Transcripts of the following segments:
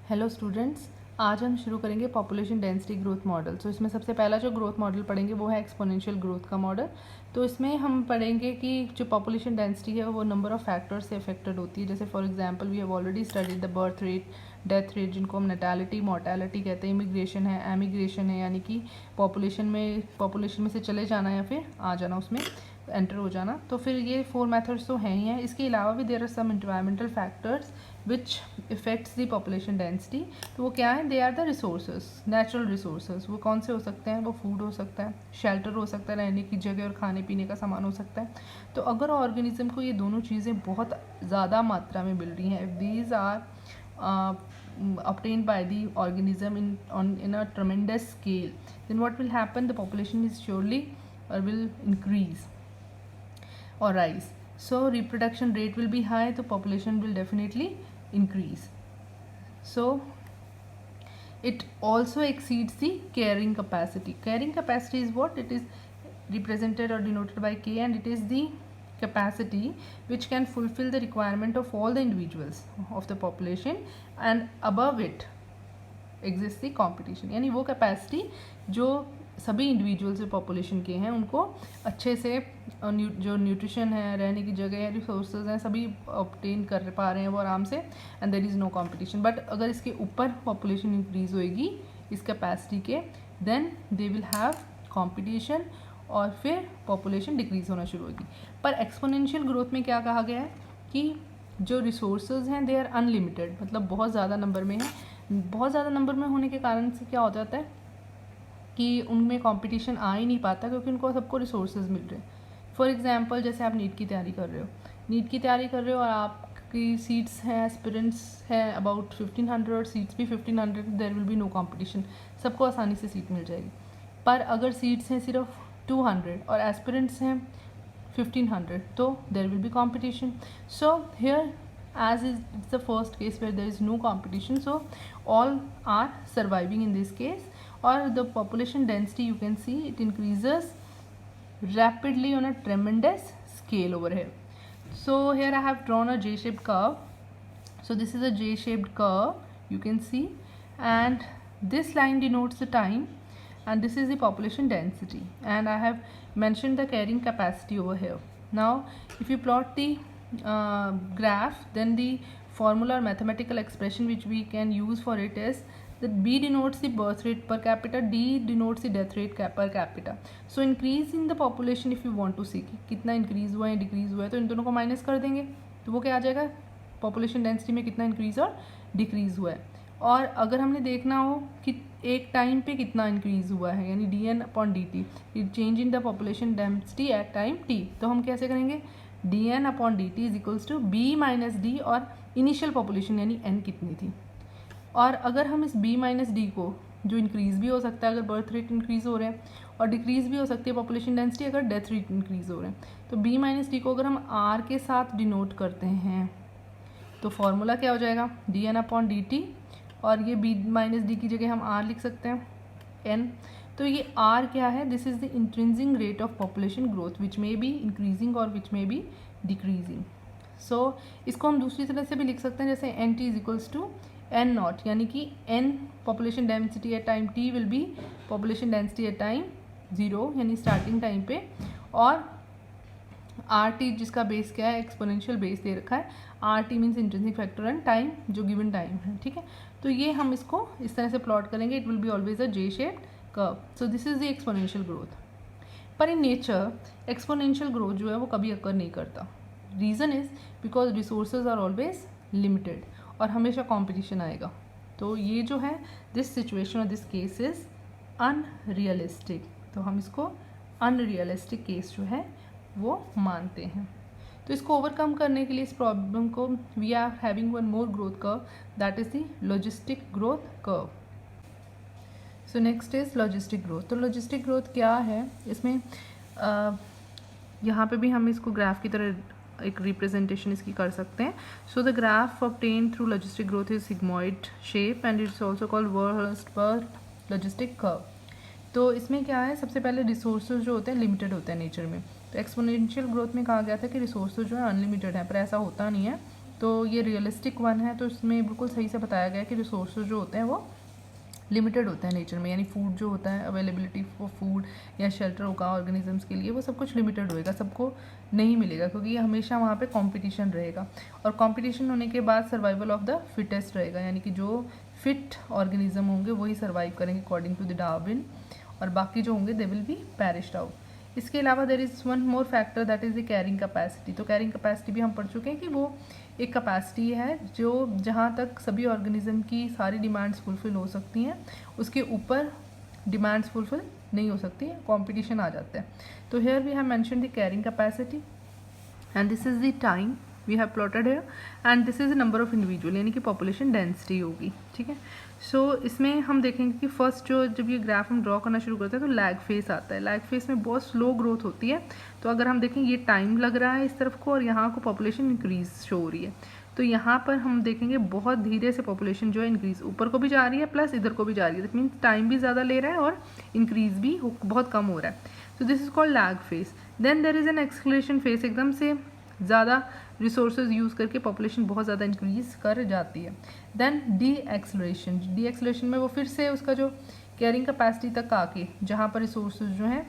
Hello students, आज हम शुरू करेंगे पॉपुलेशन डेंसिटी ग्रोथ मॉडल। तो इसमें सबसे पहला जो ग्रोथ मॉडल पढ़ेंगे वो है एक्सपोनेंशियल ग्रोथ का मॉडल। तो इसमें हम पढ़ेंगे कि जो पॉपुलेशन डेंसिटी है वो नंबर ऑफ फैक्टर्स से अफेक्टेड होती है। जैसे for example we have already studied the birth rate, death rate, जिनको हम नेटालिटी मोर्टेलिटी कहते हैं, इमिग्रेशन है, एमिग्रेशन है, यानी कि पॉपुलेशन में से चले जाना या फिर आ जाना, उसमें एंटर हो जाना। तो फिर ये 4 मेथड्स तो हैं ही हैं। इसके अलावा भी there are some environmental factors which effects the population density. तो वो क्या है? They are the resources, natural resources. वो कौन से हो सकते हैं? वो फूड हो सकता है, शेल्टर हो सकता है, रहने की जगह और खाने पीने का सामान हो सकता है। तो अगर ऑर्गेनिज्म को ये दोनों चीज़ें बहुत ज़्यादा मात्रा में मिल रही हैं, if these are obtained by the organism in a tremendous scale, then what will happen? The population is surely will increase or rise. So reproduction rate will be high, so population will definitely increase. So it also exceeds the carrying capacity. Carrying capacity is what? It is represented or denoted by K, and it is the capacity which can fulfill the requirement of all the individuals of the population, and above it exists the competition. यानी वो capacity जो सभी individuals population के हैं उनको अच्छे से जो न्यूट्रिशन है, रहने की जगह है, रिसोर्सेज हैं, सभी ऑब्टेन कर पा रहे हैं वो आराम से, and there is no competition. But अगर इसके ऊपर पॉपुलेशन इंक्रीज होएगी इस कैपेसिटी के, then they will have competition और फिर पॉपुलेशन डिक्रीज होना शुरू होगी। पर एक्सपोनेंशियल ग्रोथ में क्या कहा गया है कि जो रिसोर्सेज हैं दे आर अनलिमिटेड, मतलब बहुत ज़्यादा नंबर में है। बहुत ज़्यादा नंबर में होने के कारण से क्या हो जाता है कि उनमें कंपटीशन आ ही नहीं पाता, क्योंकि उनको सबको रिसोर्सेज मिल रहे हैं। फॉर एग्जांपल जैसे आप नीट की तैयारी कर रहे हो और आपकी सीट्स हैं, एस्पिरेंट्स हैं अबाउट 1500, सीट्स भी 1500, there will be no competition, सबको आसानी से सीट मिल जाएगी। पर अगर सीट्स हैं सिर्फ 200 और एस्पिरेंट्स हैं 1500, तो there will be competition. So here as is the first case where there is no competition, so all are surviving in this case. Or the population density, you can see it increases rapidly on a tremendous scale over here. So here I have drawn a J-shaped curve. So this is a J-shaped curve, you can see, and this line denotes the time, and this is the population density, and I have mentioned the carrying capacity over here. Now if you plot the graph, then the formula or mathematical expression which we can use for it is that B denotes the birth rate per capita, D denotes the death rate per capita. So increase in the population, if you want to see कि कितना increase हुआ है, decrease हुआ है, तो इन दोनों को minus कर देंगे तो वो क्या आ जाएगा? पॉपुलेशन डेंसिटी में कितना इंक्रीज और डिक्रीज हुआ है। और अगर हमने देखना हो कि एक टाइम पे कितना इंक्रीज हुआ है, यानी dn/dt, change in the population density at time t, तो हम कैसे करेंगे? dn/dt is equals to b minus D और इनिशियल पॉपुलेशन यानी n कितनी थी। और अगर हम इस b माइनस डी को, जो इंक्रीज़ भी हो सकता है अगर बर्थ रेट इंक्रीज़ हो रहे हैं, और डिक्रीज़ भी हो सकती है पॉपुलेशन डेंसिटी अगर डेथ रेट इंक्रीज़ हो रहे हैं, तो b माइनस डी को अगर हम r के साथ डिनोट करते हैं तो फॉर्मूला क्या हो जाएगा? dn/dt, और ये b माइनस डी की जगह हम r लिख सकते हैं n। तो ये r क्या है? This is the intrinsic rate of population growth which may be increasing और विच मे बी डिक्रीजिंग। सो इसको हम दूसरी तरह से भी लिख सकते हैं, जैसे nt is equals to n naught, यानी कि n population density at time t will be population density at time 0, यानी स्टार्टिंग टाइम पे, और RT जिसका बेस क्या है? एक्सपोनेंशियल बेस दे रखा है। RT means intrinsic factor and time, जो गिवन टाइम है, ठीक है। तो ये हम इसको इस तरह से प्लॉट करेंगे, it will be always a J shaped curve. So this is the exponential growth. पर इन नेचर एक्सपोनेंशियल ग्रोथ जो है वो कभी अकर नहीं करता। Reason is because resources are always limited और हमेशा कॉम्पिटिशन आएगा। तो ये जो है दिस सिचुएशन और दिस केस इज़ अनरियलिस्टिक, तो हम इसको अनरियलिस्टिक केस जो है वो मानते हैं। तो इसको ओवरकम करने के लिए इस प्रॉब्लम को we are having one more growth curve, that is the logistic growth curve. So next is logistic growth. तो लॉजिस्टिक ग्रोथ क्या है? इसमें यहाँ पे भी हम इसको ग्राफ की तरह एक रिप्रेजेंटेशन इसकी कर सकते हैं। So the graph obtain through logistic growth is sigmoid shape and it's also called Verhulst logistic curve. तो इसमें क्या है? सबसे पहले रिसोर्सेज जो होते हैं लिमिटेड होते हैं नेचर में। तो एक्सपोनेंशियल ग्रोथ में कहा गया था कि रिसोर्सेज जो है अनलिमिटेड है, पर ऐसा होता नहीं है। तो ये रियलिस्टिक वन है, तो इसमें बिल्कुल सही से बताया गया है कि रिसोर्सेज जो होते हैं वो लिमिटेड होता है नेचर में, यानी फूड जो होता है, अवेलेबिलिटी फॉर फूड या शेल्टर होगा ऑर्गेनिजम्स के लिए, वो सब कुछ लिमिटेड होएगा, सबको नहीं मिलेगा, क्योंकि ये हमेशा वहाँ पे कंपटीशन रहेगा। और कंपटीशन होने के बाद सर्वाइवल ऑफ द फिटेस्ट रहेगा, यानी कि जो फिट ऑर्गेनिज्म होंगे वही सर्वाइव करेंगे अकॉर्डिंग टू द डार्विन, और बाकी जो होंगे they will be perished out. इसके अलावा there is one more factor that is the carrying capacity. तो कैरिंग कैपेसिटी भी हम पढ़ चुके हैं कि वो एक कैपेसिटी है जो जहाँ तक सभी ऑर्गेनिज्म की सारी डिमांड्स फुलफ़िल हो सकती हैं, उसके ऊपर डिमांड्स फुलफ़िल नहीं हो सकती, कंपटीशन आ जाता है। तो here we have mention the carrying capacity and this is the time we have plotted here and this is the number of individual, यानी कि पॉपुलेशन डेंसिटी होगी, ठीक है। सो इसमें हम देखेंगे कि फर्स्ट जब ये ग्राफ हम ड्रॉ करना शुरू करते हैं तो लैग फेस आता है। लैग फेस में बहुत स्लो ग्रोथ होती है। तो अगर हम देखें ये टाइम लग रहा है इस तरफ को और यहाँ को पॉपुलेशन इंक्रीज शो हो रही है, तो यहाँ पर हम देखेंगे बहुत धीरे से पॉपुलेशन जो है इंक्रीज ऊपर को भी जा रही है प्लस इधर को भी जा रही है। दैट मीन्स टाइम भी ज़्यादा ले रहा है और इंक्रीज भी बहुत कम हो रहा है। तो this is called lag phase. Then there is an acceleration phase, एकदम से ज़्यादा रिसोर्सेज यूज़ करके पॉपुलेशन बहुत ज़्यादा इंक्रीज कर जाती है। Then deceleration, deceleration में वो फिर से उसका जो कैरिंग कैपेसिटी तक आके जहाँ पर रिसोर्सेज जो हैं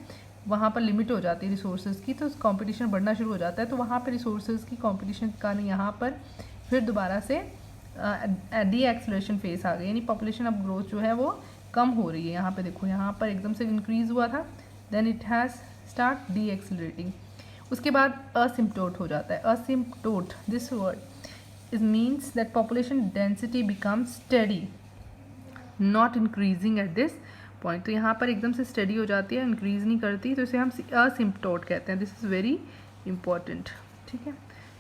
वहाँ पर लिमिट हो जाती है रिसोर्सेज की, तो कंपटीशन बढ़ना शुरू हो जाता है। तो वहाँ पर रिसोर्सेज की कंपटीशन के कारण यहाँ पर फिर दोबारा से डी एक्सलेशन फेस आ गई, यानी पॉपुलेशन अब ग्रोथ जो है वो कम हो रही है। यहाँ पे देखो, यहाँ पर एकदम से इंक्रीज हुआ था, then it has start de accelerating. उसके बाद असिम्प्टोट हो जाता है। Asymptote, this word is means that population density becomes steady not increasing at this point. तो यहाँ पर एकदम से स्टडी हो जाती है, इंक्रीज नहीं करती, तो इसे हम असिम्प्टोट कहते हैं। दिस इज़ वेरी इंपॉर्टेंट, ठीक है।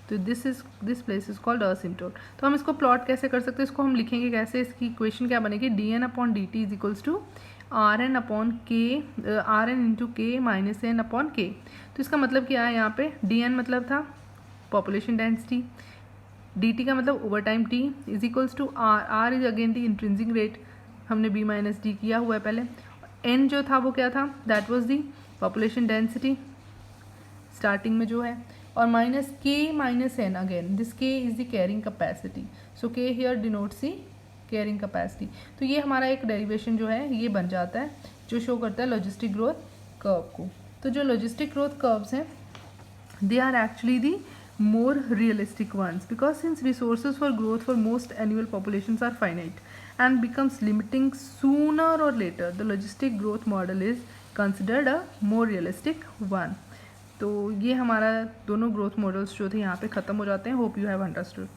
तो दिस प्लेस इज कॉल्ड असिम्प्टोट। तो हम इसको प्लॉट कैसे कर सकते हैं, इसको हम लिखेंगे कैसे, इसकी इक्वेशन क्या बनेगी, D N upon D T is equals to R N upon K, R N into K minus N upon K. तो इसका मतलब क्या है, यहाँ पे डी एन मतलब था पॉपुलेशन डेंसिटी, डी टी का मतलब over time T is equals to R, R is again the intrinsic rate, हमने बी माइनस डी किया हुआ है पहले। एन जो था वो क्या था, that was the population density starting में जो है, और माइनस के माइनस एन, अगेन दिस के इज द कैरिंग कैपेसिटी, सो के here denotes the carrying capacity. तो ये हमारा एक डेरिवेशन जो है ये बन जाता है जो शो करता है लॉजिस्टिक ग्रोथ कर्व को। तो जो लॉजिस्टिक ग्रोथ कर्व्स हैं they are actually the more realistic ones, because since resources for growth for most annual populations are finite and becomes limiting sooner or later, the logistic growth model is considered a more realistic one. तो ये हमारा दोनों growth models जो थे यहाँ पे ख़त्म हो जाते हैं। Hope you have understood.